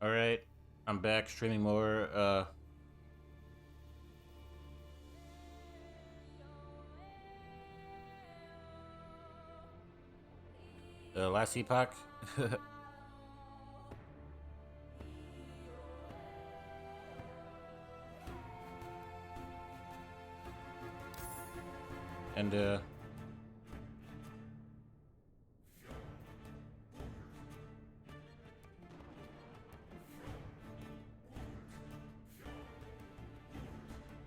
All right, I'm back streaming more. Last Epoch. and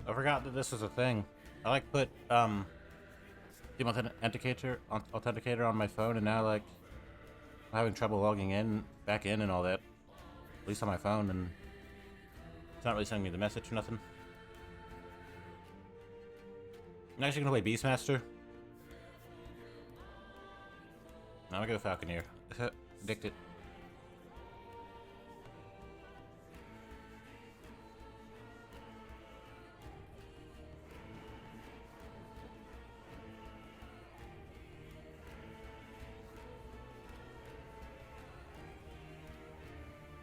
I forgot that this was a thing. I like put the authenticator on my phone, and now like I'm having trouble logging in back in and all that. At least on my phone, and it's not really sending me the message or nothing. I'm actually gonna play Beastmaster. Now I'm gonna go Falconer. Addicted.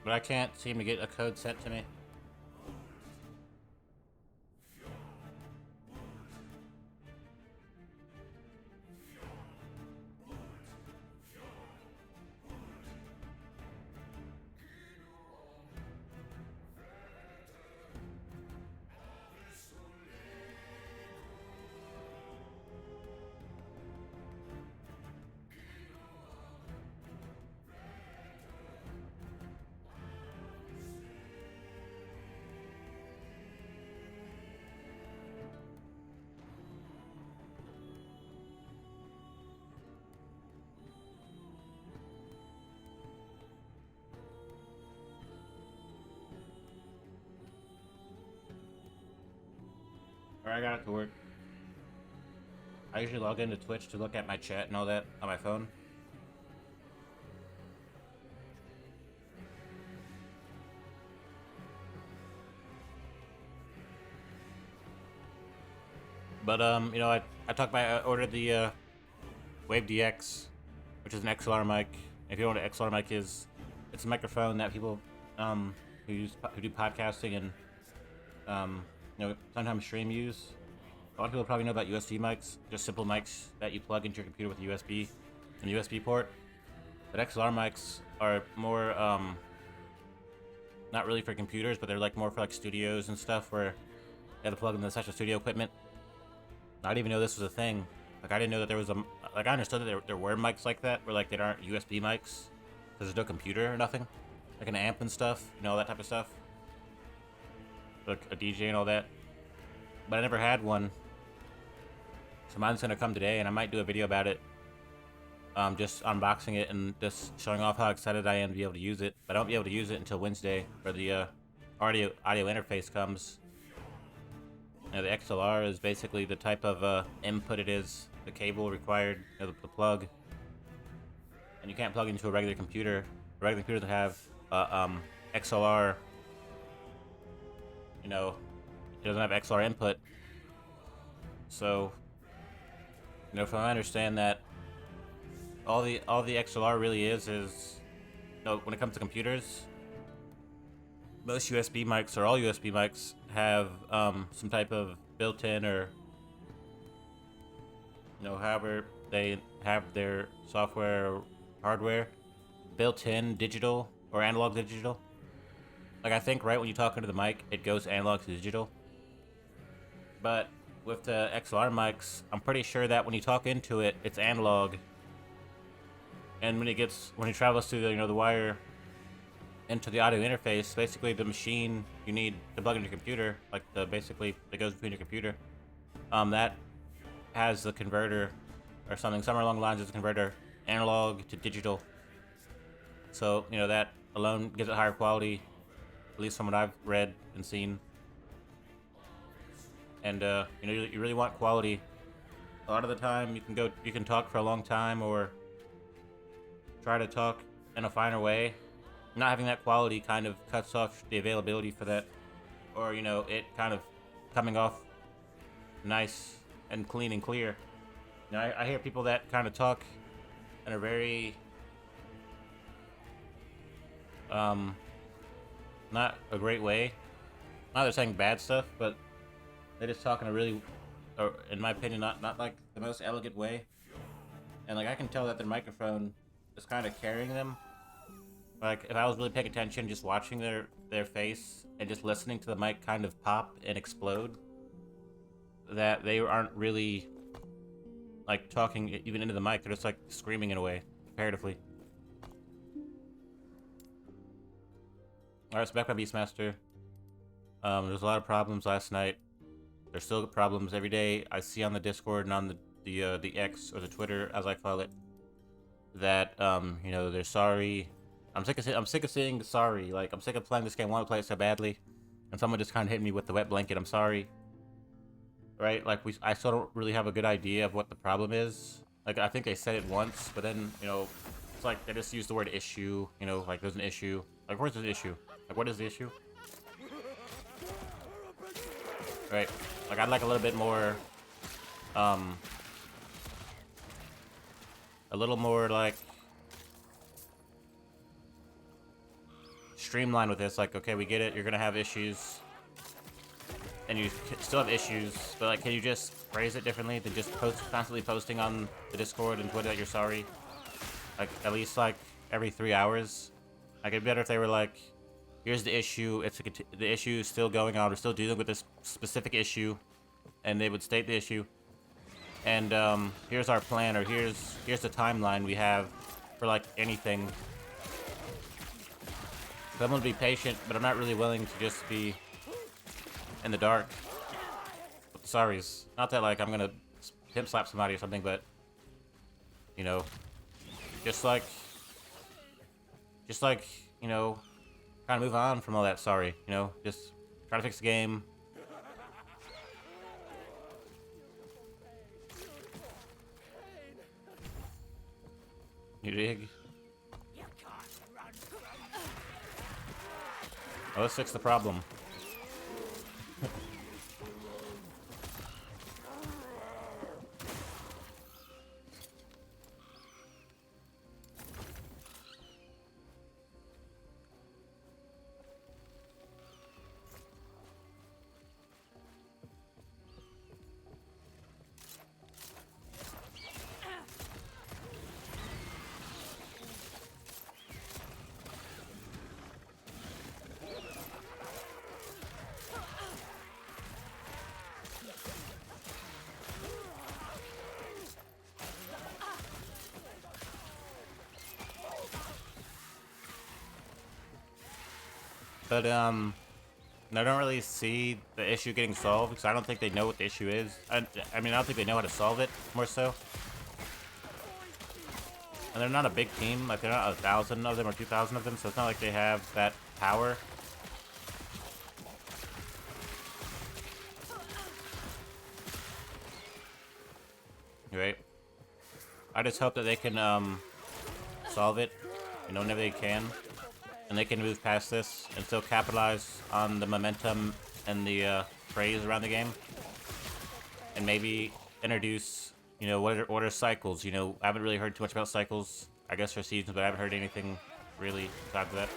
But I can't seem to get a code sent to me. Alright, I got it to work. I usually log into Twitch to look at my chat and all that on my phone. But I talked about I ordered the Wave DX, which is an XLR mic. If you know what an XLR mic is, it's a microphone that people who do podcasting and sometimes stream use. A lot of people probably know about USB mics, just simple mics that you plug into your computer with a USB and USB port. But XLR mics are more not really for computers, but they're like more for like studios and stuff where you have to plug in the special studio equipment. I didn't even know this was a thing. Like I didn't know that there was I understood that there were mics like that where like they aren't USB mics. There's no computer or nothing, like an amp and stuff, all that type of stuff, like a DJ and all that. But I never had one, so mine's gonna come today, and I might do a video about it, just unboxing it and just showing off how excited I am to be able to use it. But I won't be able to use it until Wednesday, where the audio interface comes. The XLR is basically the type of input it is, the cable required, the plug. And you can't plug into a regular computer. A regular computer that have XLR, it doesn't have XLR input. So, from what I understand that all the XLR really is when it comes to computers, most USB mics or all USB mics have some type of built-in or however they have their software or hardware built-in digital or analog to digital. Like I think right when you talk into the mic, it goes analog to digital. But with the XLR mics, I'm pretty sure that when you talk into it, it's analog. And when it travels through the wire into the audio interface, basically the machine you need to plug into your computer, like basically that goes between your computer, that has the converter or somewhere along the lines of the converter, analog to digital. So that alone gives it higher quality, at least from what I've read and seen. And you really want quality. A lot of the time, you can talk for a long time or try to talk in a finer way. Not having that quality kind of cuts off the availability for that, or it kind of coming off nice and clean and clear. I hear people that kind of talk in a very not a great way. Not they're saying bad stuff, but they just talk in a really, or in my opinion, not like the most elegant way. And like I can tell that their microphone is kind of carrying them. Like if I was really paying attention, just watching their face and just listening to the mic kind of pop and explode, that they aren't really like talking even into the mic. They're just like screaming in a way, comparatively. Alright, so back by Beastmaster. There's a lot of problems last night. There's still problems every day. I see on the Discord and on the X, or the Twitter as I call it, that you know, they're sorry. I'm sick of saying sorry. Like I'm sick of playing this game. I want to play it so badly, and someone just kind of hit me with the wet blanket. I'm sorry. Right? Like I still don't really have a good idea of what the problem is. Like I think they said it once, but then you know, it's like they just used the word issue. You know, like there's an issue. Like where's the issue? Like what is the issue? Right? Like I'd like a little bit more, a little more like streamlined with this. Like okay, we get it. You're gonna have issues. And you still have issues, but like, can you just phrase it differently than just constantly posting on the Discord and Twitter that you're sorry? Like, at least like every 3 hours. Like, it'd be better if they were like, here's the issue. The issue is still going on. We're still dealing with this specific issue, and they would state the issue. And here's our plan, or here's the timeline we have for like anything. So I'm gonna be patient, but I'm not really willing to just be in the dark. Sorry's. Not that like I'm gonna pimp slap somebody or something, but you know, just like you know, kind of move on from all that sorry. You know, just try to fix the game. You dig? Oh, let's fix the problem. But I don't really see the issue getting solved because I don't think they know what the issue is. I mean, I don't think they know how to solve it, more so. And they're not a big team. Like, they're not 1,000 of them or 2,000 of them, so it's not like they have that power. Right? I just hope that they can solve it, you know, whenever they can. And they can move past this and still capitalize on the momentum and the praise around the game. And maybe introduce, you know, what are cycles? You know, I haven't really heard too much about cycles. I guess for seasons, but I haven't heard anything really besides that.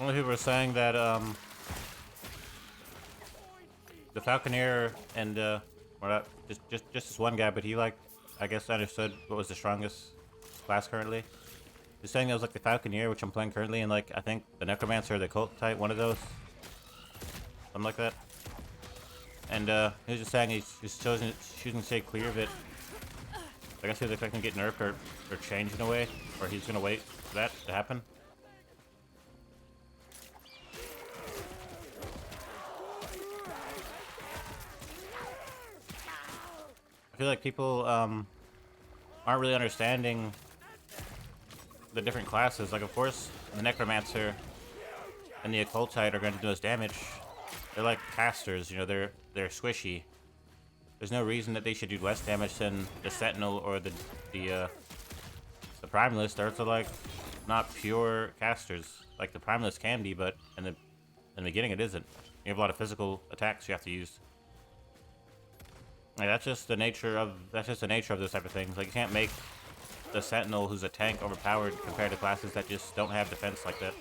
Only people were saying that the falconer and or not, just this one guy, but he like I guess understood what was the strongest class currently. He's saying that was like the falconer, which I'm playing currently, and like I think the necromancer or the cult type, one of those, something like that. And he was just saying he's choosing to stay clear of it. I guess he was expecting to get nerfed or changed in a way, or he's gonna wait for that to happen. I feel like people aren't really understanding the different classes. Like, of course, the necromancer and the occultite are going to do the most damage. They're like casters, you know. They're squishy. There's no reason that they should do less damage than the sentinel or the primalist. They're also like not pure casters. Like the primalist can be, but in the beginning it isn't. You have a lot of physical attacks you have to use. Like, that's just the nature of those type of things. Like, you can't make the sentinel, who's a tank, overpowered compared to classes that just don't have defense like that.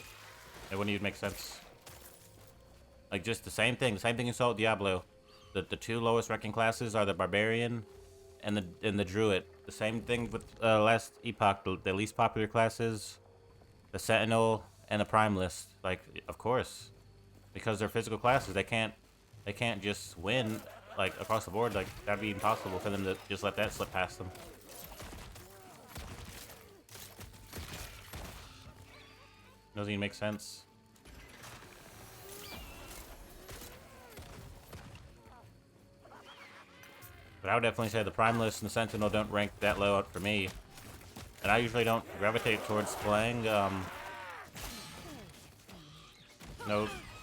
It wouldn't even make sense. Like, just the same thing you saw with Diablo. The two lowest ranking classes are the barbarian and the druid. The same thing with last epoch. The least popular classes, the sentinel and the primalist. Like, of course, because they're physical classes, they can't just win like across the board. Like, that'd be impossible for them to just let that slip past them. Doesn't even make sense. But I would definitely say the primalist and the sentinel don't rank that low up for me. And I usually don't gravitate towards playing,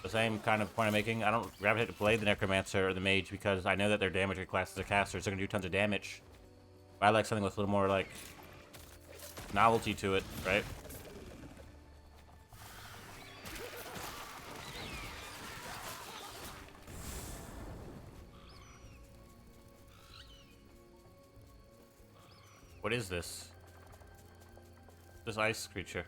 the same kind of point I'm making. I don't gravitate to play the necromancer or the mage because I know that their damage classes are casters. They're gonna do tons of damage. But I like something with a little more, like, novelty to it, right? What is this? This ice creature.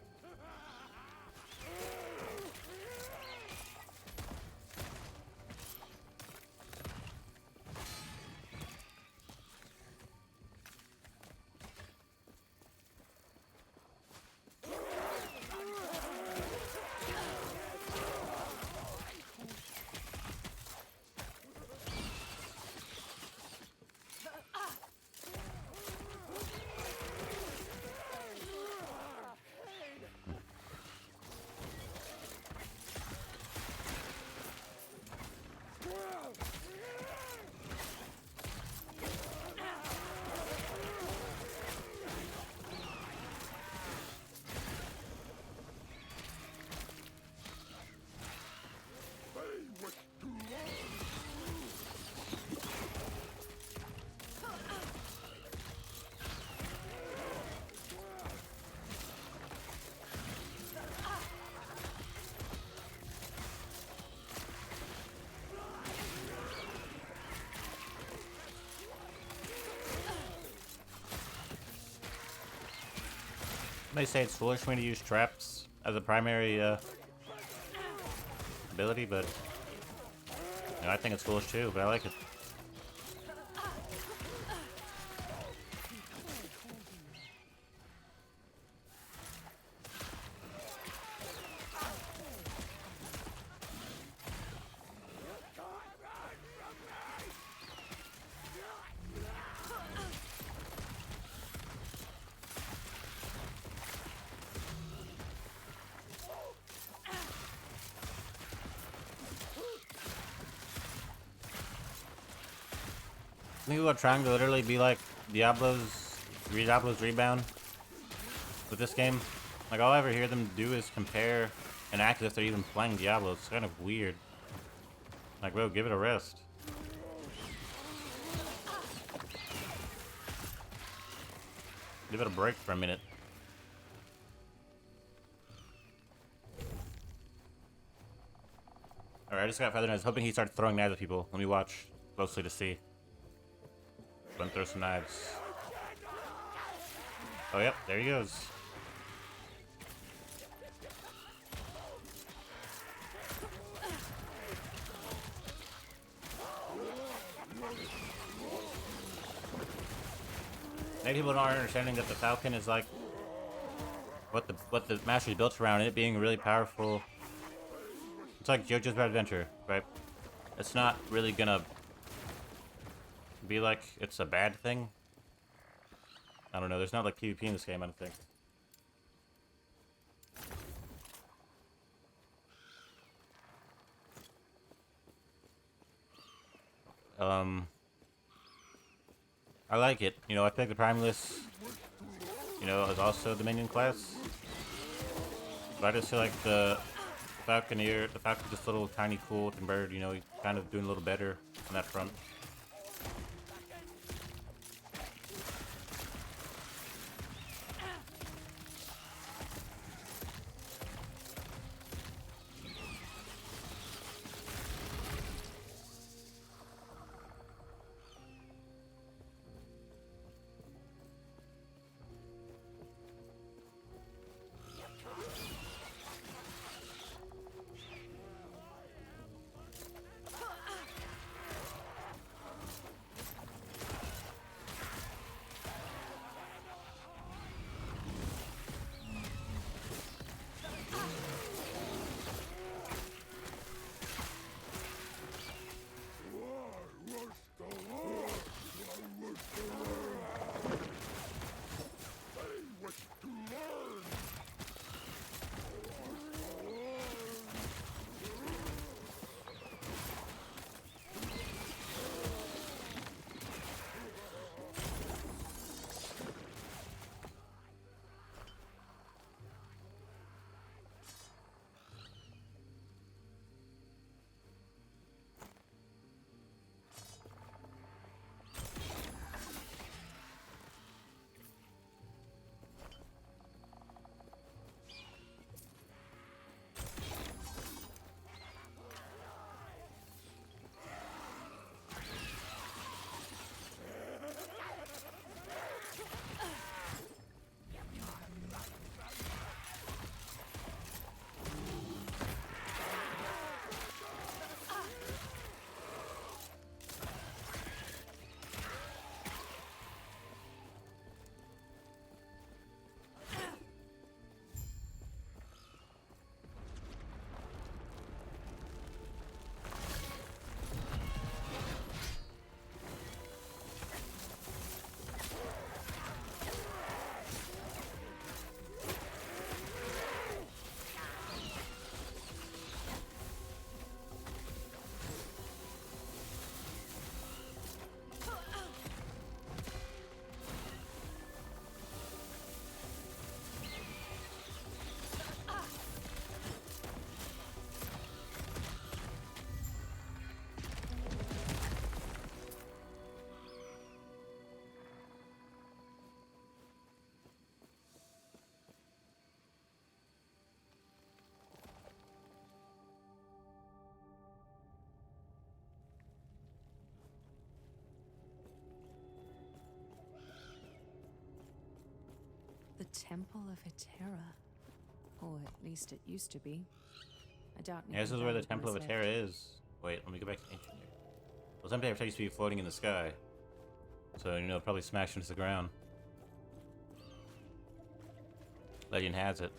They say it's foolish for me to use traps as a primary ability, but you know, I think it's foolish too, but I like it. I think people are trying to literally be like Diablo's Rebound with this game. Like, all I ever hear them do is compare and act as if they're even playing Diablo. It's kind of weird. Like, bro, give it a rest. Give it a break for a minute. Alright, I just got Feather Knives, hoping he starts throwing knives at people. Let me watch closely to see. Go and throw some knives. Oh, yep, there he goes. Maybe people aren't understanding that the Falcon is like what the mastery built around it being really powerful. It's like JoJo's Bizarre Adventure, right? It's not really gonna be like it's a bad thing. I don't know. There's not like PvP in this game, I don't think. I like it. You know, I think the Primalist, you know, is also the minion class. But I just feel like the Falconer, the Falcon's just a little tiny cool looking bird, you know, he's kind of doing a little better on that front. The Temple of Hetera. Or at least it used to be. I doubt. Yeah, this is where the Temple of Hetera is. Wait, let me go back to ancient here. Well, Temple of Hetera used to be floating in the sky. So, you know, probably smashed into the ground. Legend has it.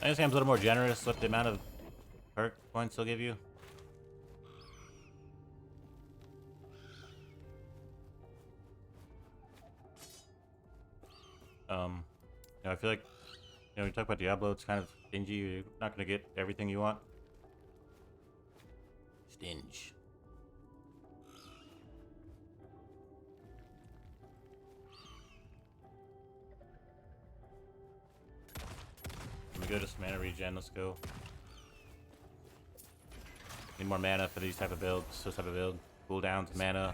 I guess I'm a little more generous with the amount of perk points they'll give you. You know, I feel like, you know, when you talk about Diablo, it's kind of stingy. You're not going to get everything you want. Stinge. Let me go to some mana regen. Let's go. Need more mana for these type of builds. This type of build. Cooldowns, mana.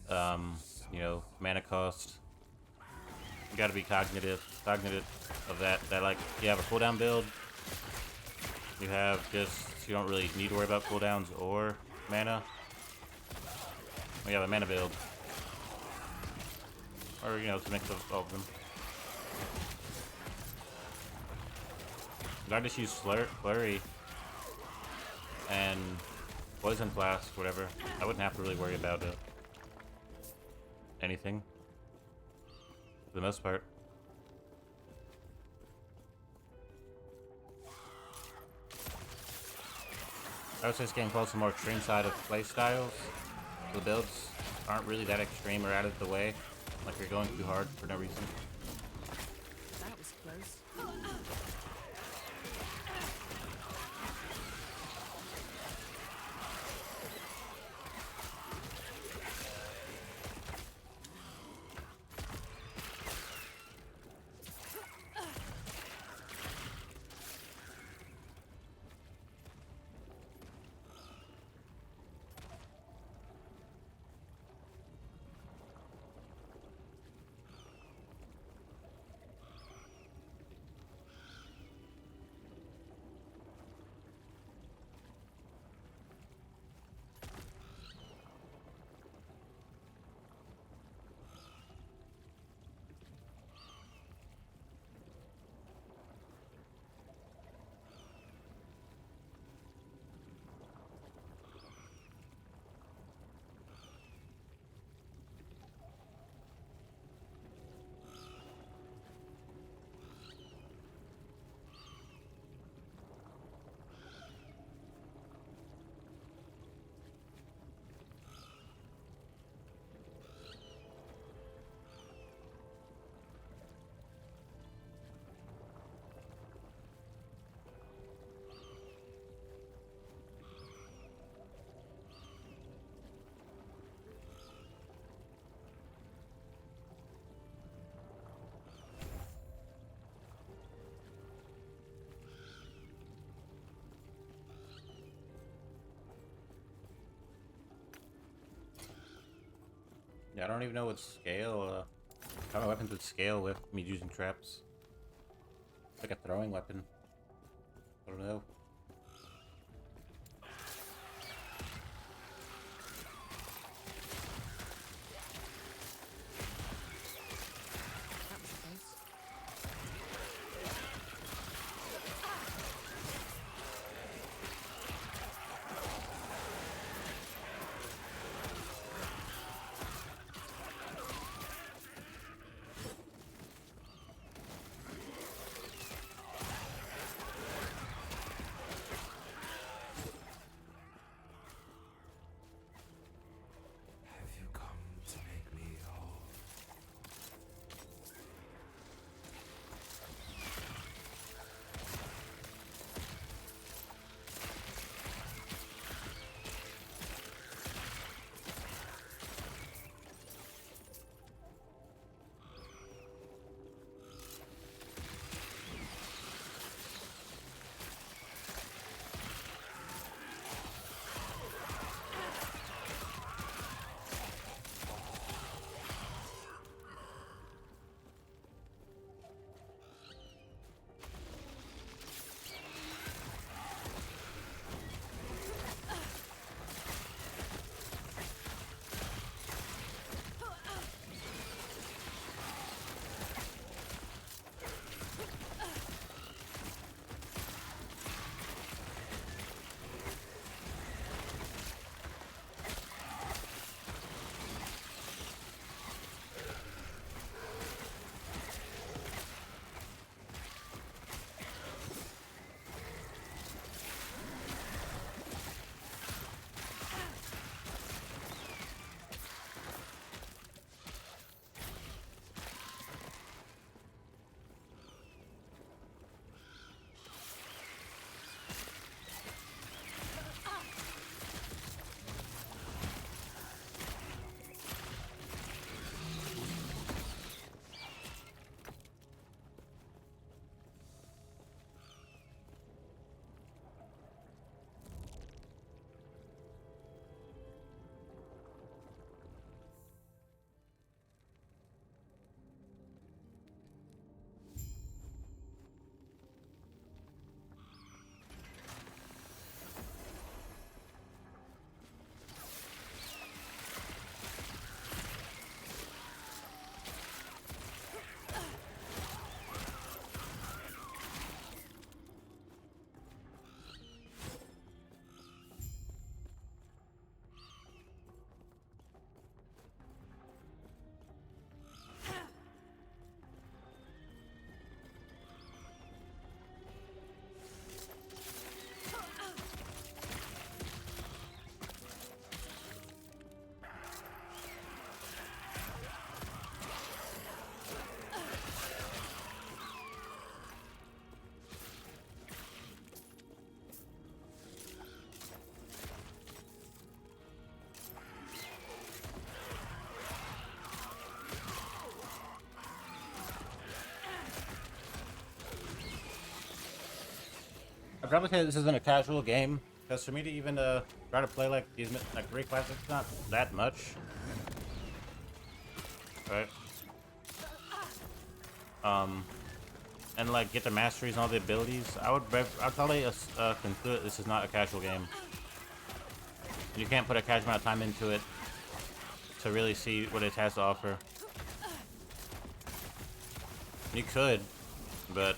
You know, mana cost. You gotta be cognizant of that. That like, you have a cooldown build. You have just, you don't really need to worry about cooldowns or mana. We have a mana build. Or, you know, it's a mix of all of them. Did I just use Flurry? and poison flask, whatever. I wouldn't have to really worry about anything for the most part. I would say it's getting close to the more extreme side of play styles. The builds aren't really that extreme or out of the way, like you're going too hard for no reason. That was close. Yeah, I don't even know what scale, how my weapons would scale with me using traps. It's like a throwing weapon. I don't know. That was close. I'd probably say this isn't a casual game, because for me to even try to play like these like 3 classics, it's not that much. Right? And like get the masteries and all the abilities, I'd probably conclude this is not a casual game. And you can't put a casual amount of time into it to really see what it has to offer. You could, but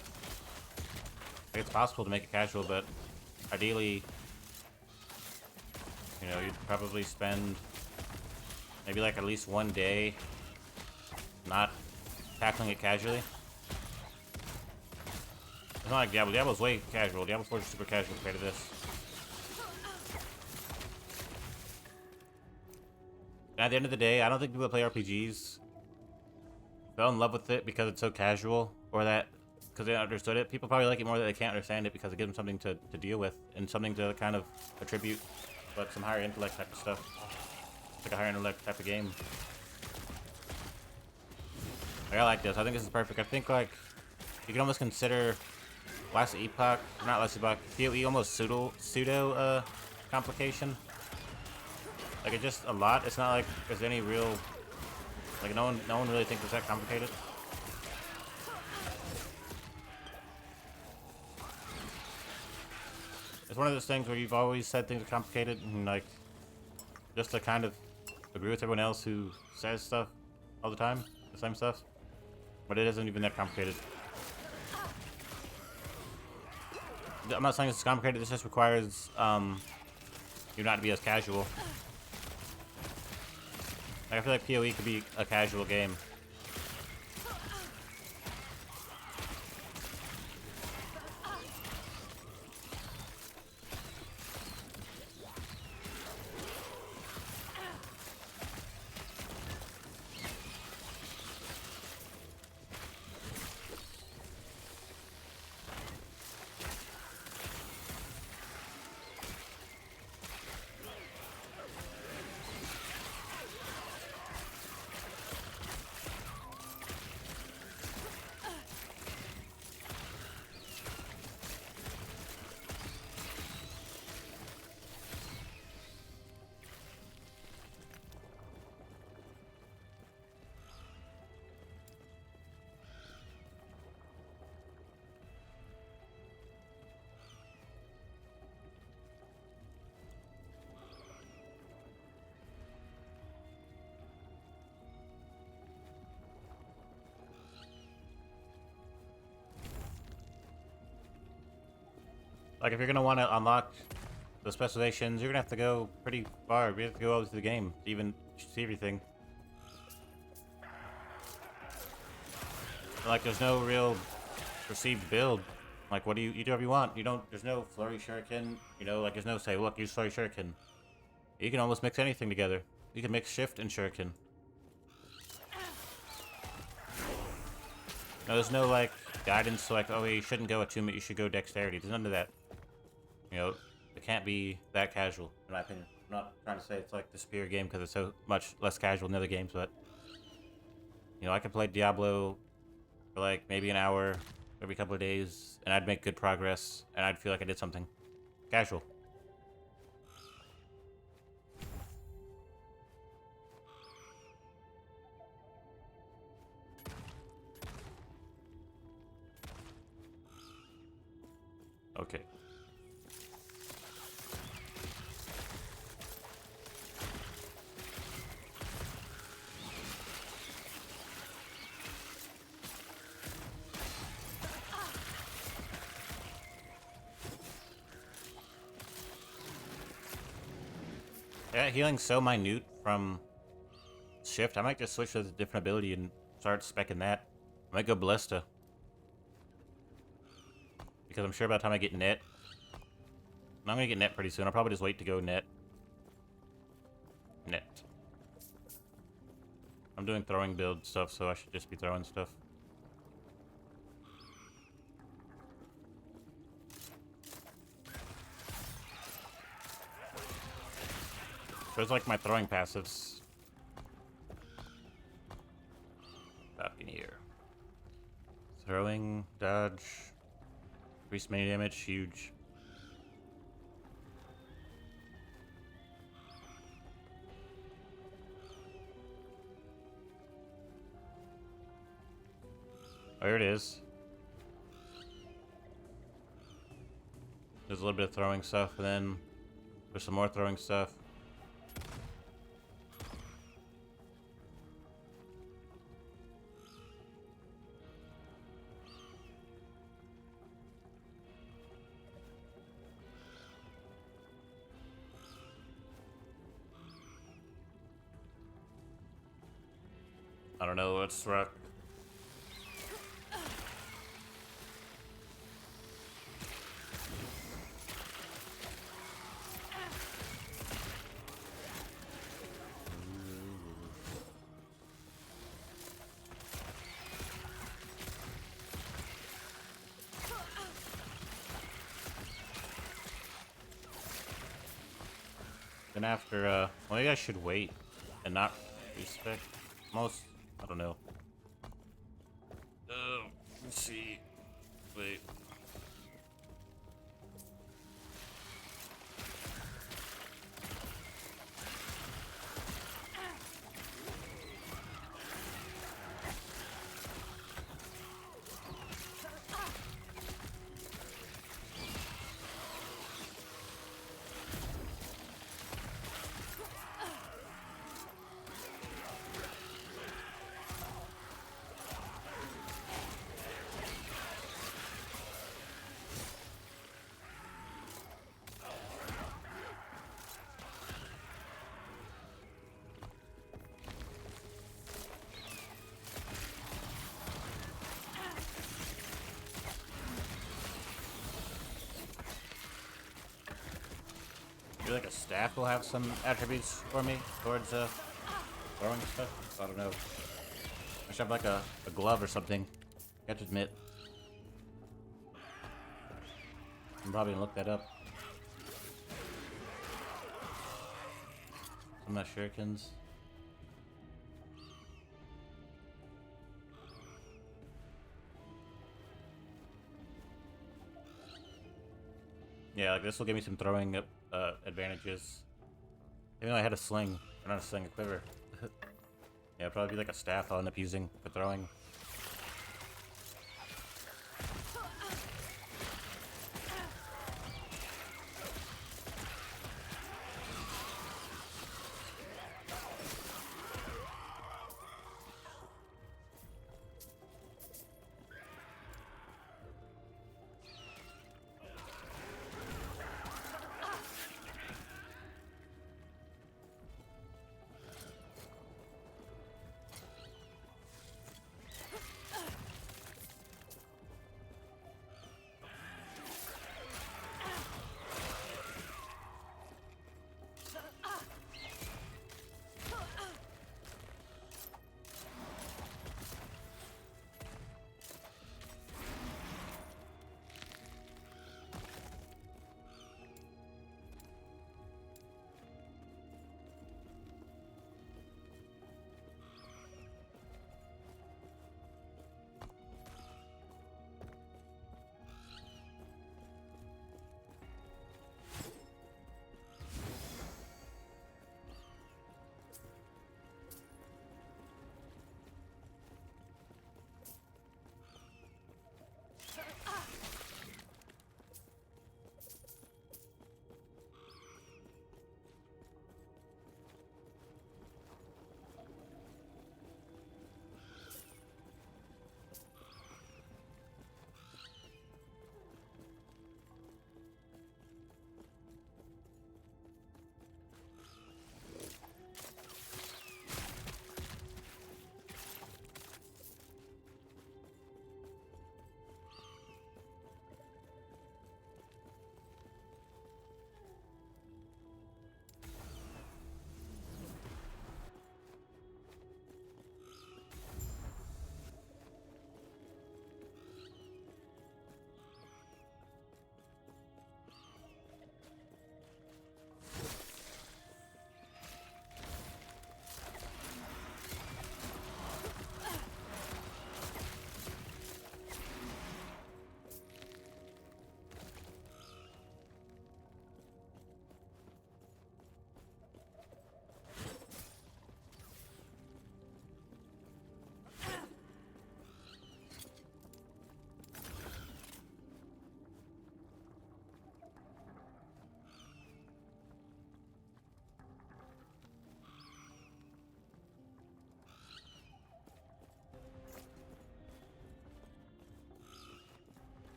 it's possible to make it casual, but ideally, you know, you'd probably spend maybe like at least one day not tackling it casually. It's not like Diablo. Diablo's way casual. Diablo 4 is super casual compared to this. And at the end of the day, I don't think people that play RPGs fell in love with it because it's so casual, or that because they understood it. People probably like it more that they can't understand it because it gives them something to deal with and something to kind of attribute, but some higher intellect type of stuff. It's like a higher intellect type of game. Like, I like this. I think this is perfect. I think like you can almost consider Last Epoch, not Last Epoch, PoE almost pseudo complication. Like it's just a lot. It's not like there's any real, like no one really thinks it's that complicated. It's one of those things where you've always said things are complicated, and like just to kind of agree with everyone else who says stuff all the time, the same stuff, but it isn't even that complicated. I'm not saying it's complicated. This just requires you not to be as casual. Like, I feel like PoE could be a casual game. Like, if you're gonna want to unlock the specializations, you're gonna have to go pretty far. You have to go over to the game to even see everything. Like, there's no real perceived build. Like, what do you do whatever you want. You don't. There's no flurry shuriken. You know, like there's no say, look, use flurry shuriken. You can almost mix anything together. You can mix shift and shuriken. No, there's no like guidance. Like, oh, you shouldn't go attunement. You should go dexterity. There's none of that. You know, it can't be that casual, in my opinion. I'm not trying to say it's like the superior game because it's so much less casual than other games, but you know, I could play Diablo for like maybe an hour every couple of days, and I'd make good progress, and I'd feel like I did something casual. Okay. Yeah, healing's so minute from shift. I might just switch to a different ability and start speccing that. I might go Ballista. Because I'm sure by the time I get net, I'm gonna get net pretty soon. I'll probably just wait to go net. Net. I'm doing throwing build stuff, so I should just be throwing stuff. Those like my throwing passives. Falconer. Throwing, dodge, increase melee damage, huge. here it is. There's a little bit of throwing stuff, and then there's some more throwing stuff. I don't know, let's rock. Then after, well, you guys should wait and not respect most. I don't know. Let's see. Wait. I feel like a staff will have some attributes for me towards throwing stuff. I don't know. I should have like a glove or something. I have to admit. I'm probably gonna look that up. Some of my shurikens. Yeah, like this will give me some throwing advantages. Even though I had a sling, or not a sling, a quiver. Yeah, it'll probably be like a staff I'll end up using for throwing.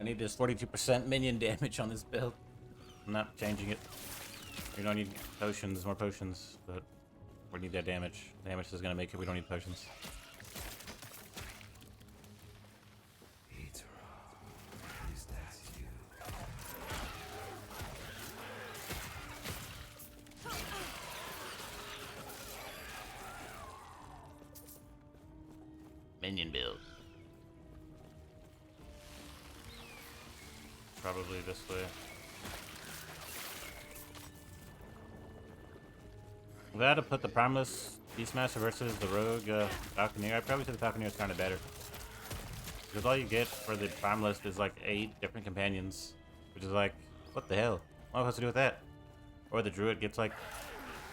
I need this 42% minion damage on this build. I'm not changing it. We don't need potions, more potions, but we need that damage. Damage is gonna make it. We don't need potions. Minion build. Probably this way. If I had to put the Primeless Beastmaster versus the Rogue Falconer, I'd probably say the Falconer is kind of better. Because all you get for the Primeless is like 8 different companions. Which is like, what the hell? What am I supposed to do with that? Or the Druid gets like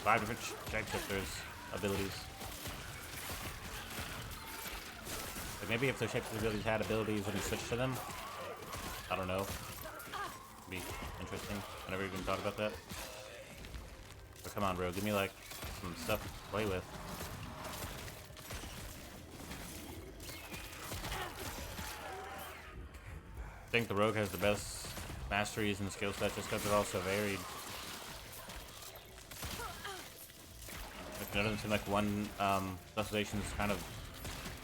5 different shapeshifters abilities. Like maybe if the shapeshifter abilities had abilities when you switch to them. I don't know. Be interesting. I never even thought about that. But come on, bro, give me like some stuff to play with. I think the Rogue has the best masteries and skill sets just because they're all so varied. It doesn't seem like one specialization is kind of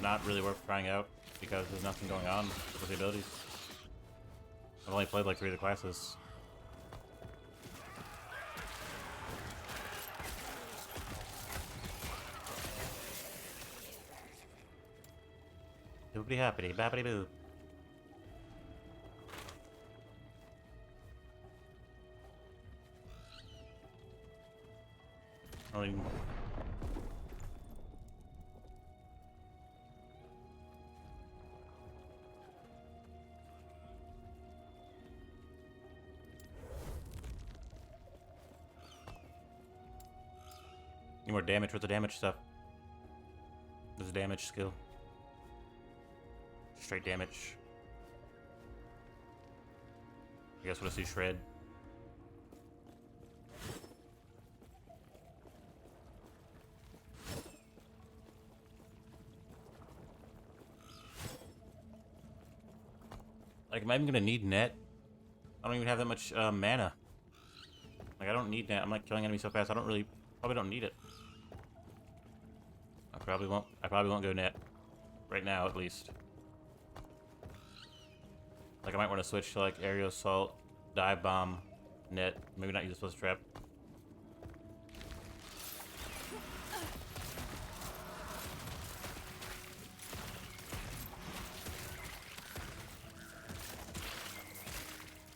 not really worth trying out because there's nothing going on with the abilities. I've only played like 3 of the classes. Boopity hoppity, bappity boo. I mean, need more damage with the damage stuff. There's a damage skill. Straight damage. I guess we'll see Shred. Like, am I even gonna need net? I don't even have that much mana. Like, I don't need net. I'm like killing enemies so fast. Probably don't need it. I probably won't go net right now, at least. Like, I might want to switch to like aerial assault, dive bomb, net. Maybe not use a split trap.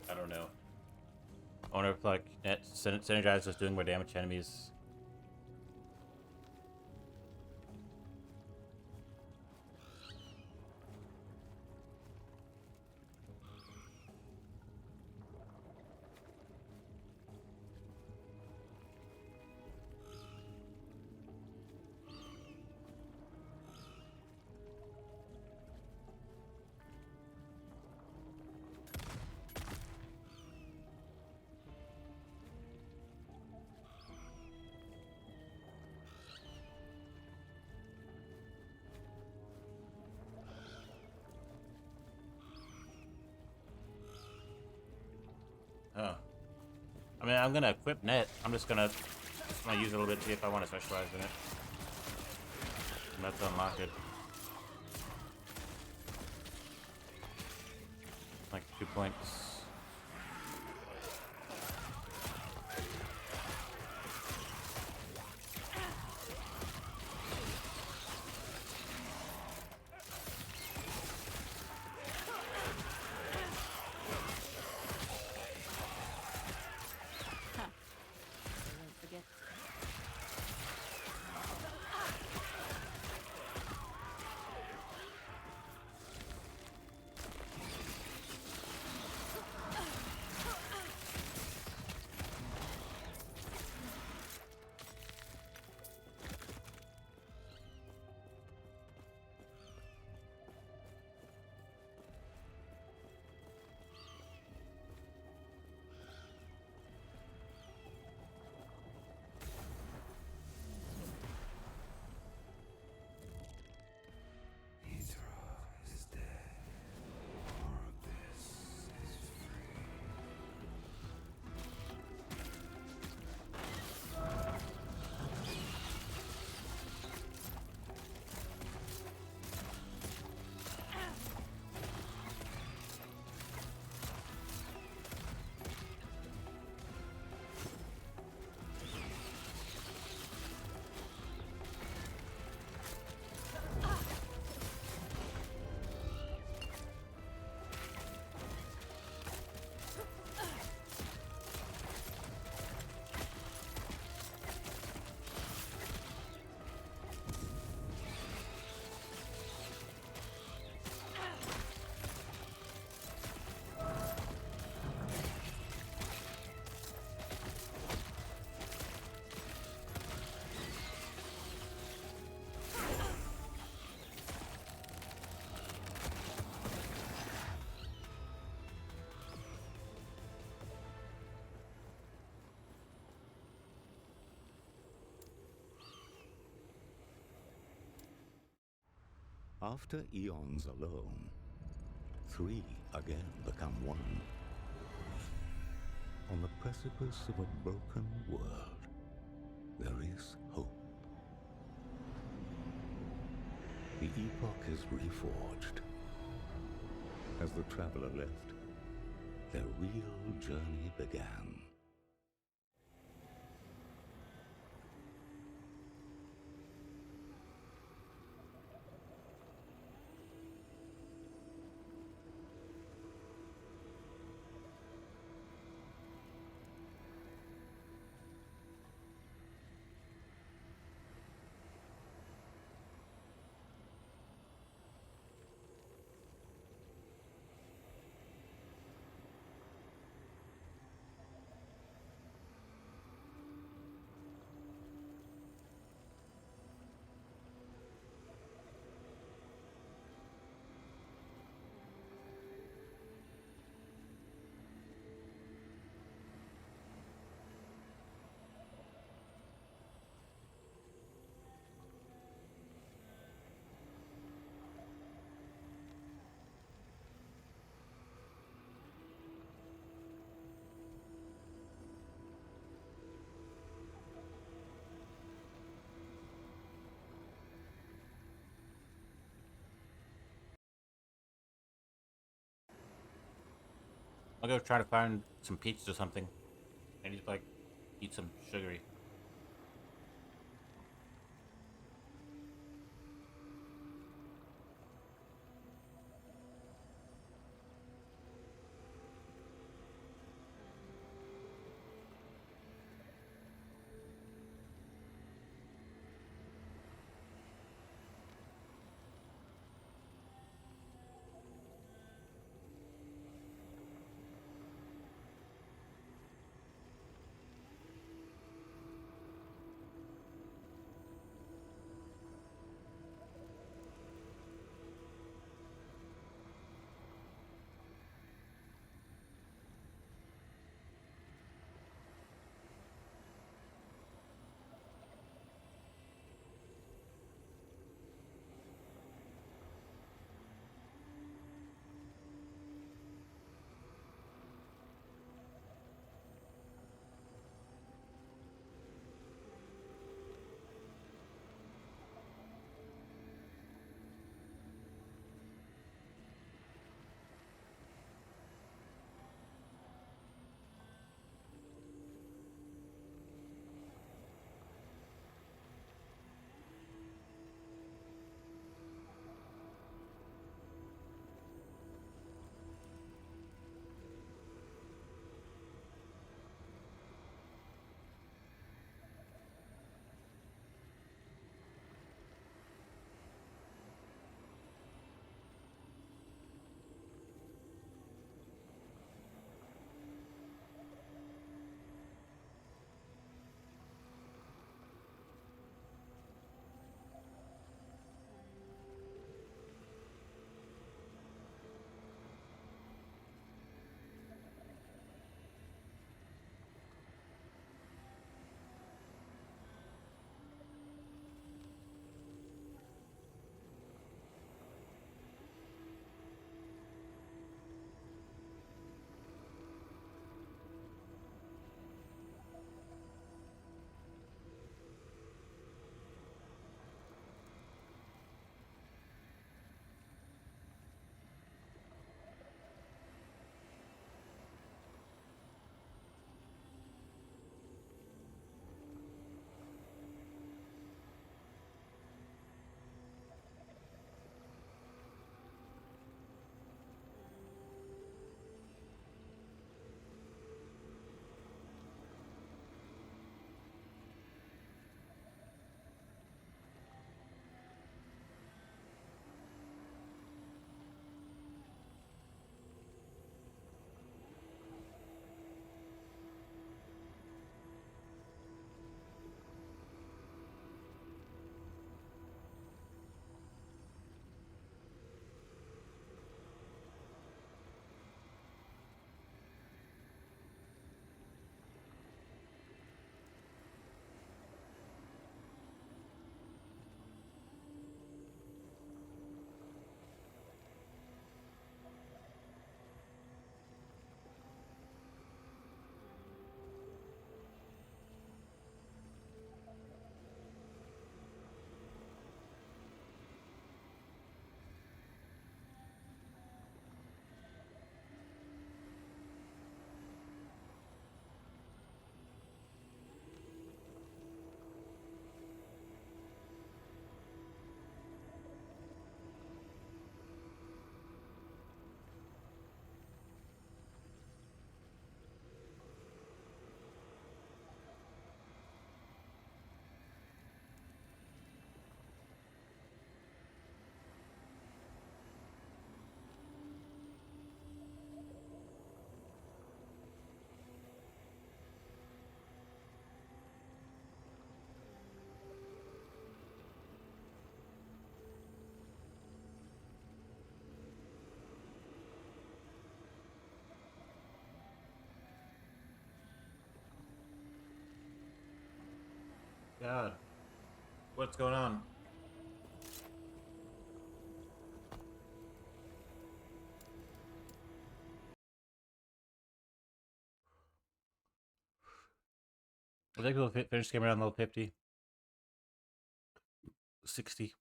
I don't know. I wonder if like net synergize is doing more damage to enemies. Oh. I mean, I'm gonna equip net. I'm just gonna use it a little bit to see if I want to specialize in it. And that's unlock it. Like 2 points. After eons alone, three again become one. On the precipice of a broken world, there is hope. The epoch is reforged. As the traveler left, their real journey began. I'll go try to find some pizzas or something. I need to like eat some sugary. God. What's going on? I think we'll finish the game around level 50. 60.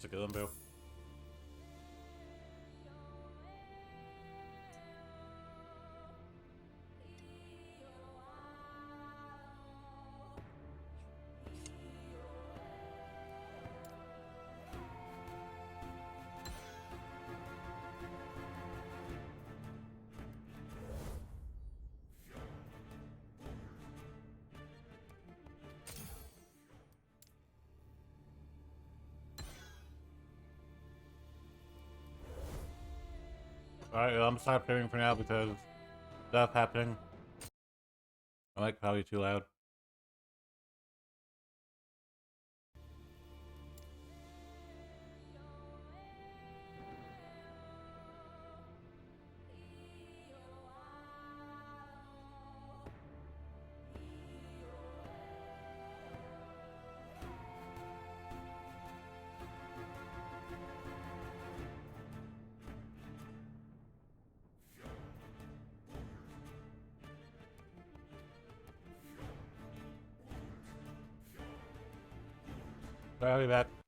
It's a good one, Bill. Alright, well, I'm stop clearing for now because stuff happening. I'm like probably too loud. I'll be back.